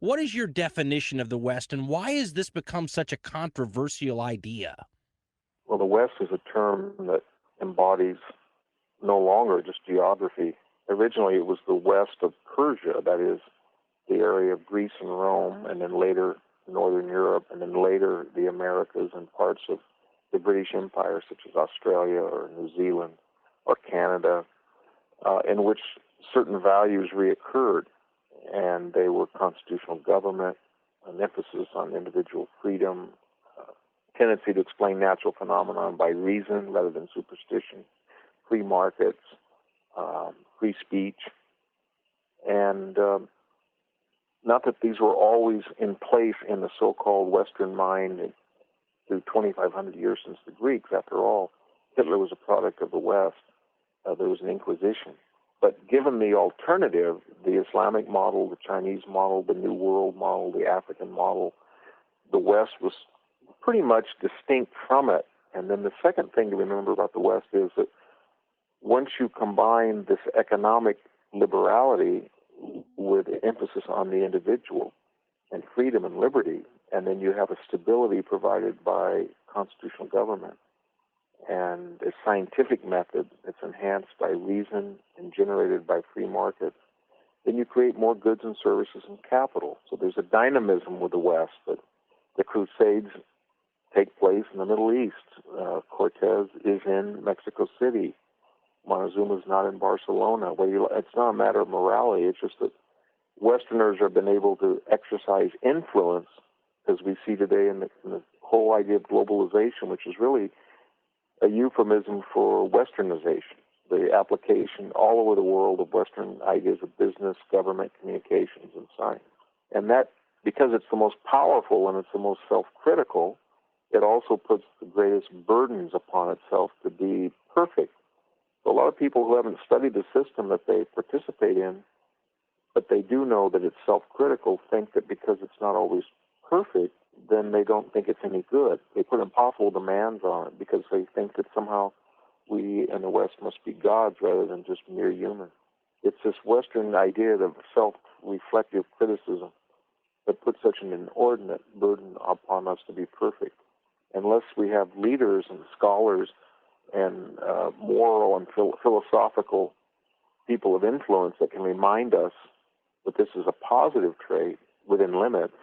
What is your definition of the West, and why has this become such a controversial idea? Well, the West is a term that embodies no longer just geography. Originally, it was the west of Persia, that is, the area of Greece and Rome, and then later Northern Europe, and then later the Americas and parts of the British Empire, such as Australia or New Zealand or Canada, in which certain values reoccurred, and they were constitutional government, an emphasis on individual freedom, tendency to explain natural phenomena by reason rather than superstition, free markets, free speech, and not that these were always in place in the so-called Western mind through 2,500 years since the Greeks. After all, Hitler was a product of the West. There was an inquisition. But given the alternative, the Islamic model, the Chinese model, the New World model, the African model, the West was pretty much distinct from it. And then the second thing to remember about the West is that once you combine this economic liberality with emphasis on the individual and freedom and liberty, and then you have a stability provided by constitutional government and a scientific method that's enhanced by reason and generated by free markets, then you create more goods and services and capital. So there's a dynamism with the West, that the crusades take place in the Middle East. Cortez is in Mexico City. Montezuma is not in Barcelona. It's not a matter of morality. It's just that Westerners have been able to exercise influence, as we see today in the whole idea of globalization, which is really a euphemism for westernization, the application all over the world of Western ideas of business, government, communications, and science. And that, because it's the most powerful and it's the most self-critical, it also puts the greatest burdens upon itself to be perfect. So a lot of people who haven't studied the system that they participate in, but they do know that it's self-critical, think that because it's not always perfect, then they don't think it's any good. They put impossible demands on it because they think that somehow we in the West must be gods rather than just mere humans. It's this Western idea of self-reflective criticism that puts such an inordinate burden upon us to be perfect. Unless we have leaders and scholars and moral and philosophical people of influence that can remind us that this is a positive trait within limits,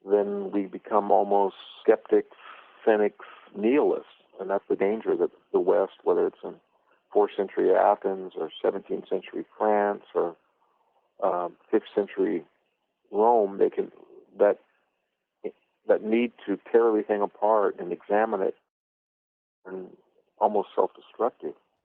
then we become almost skeptics, cynics, nihilists. And that's the danger that the West, whether it's in 4th century Athens or 17th century France or 5th century Rome, that need to tear everything apart and examine it and almost self-destructive.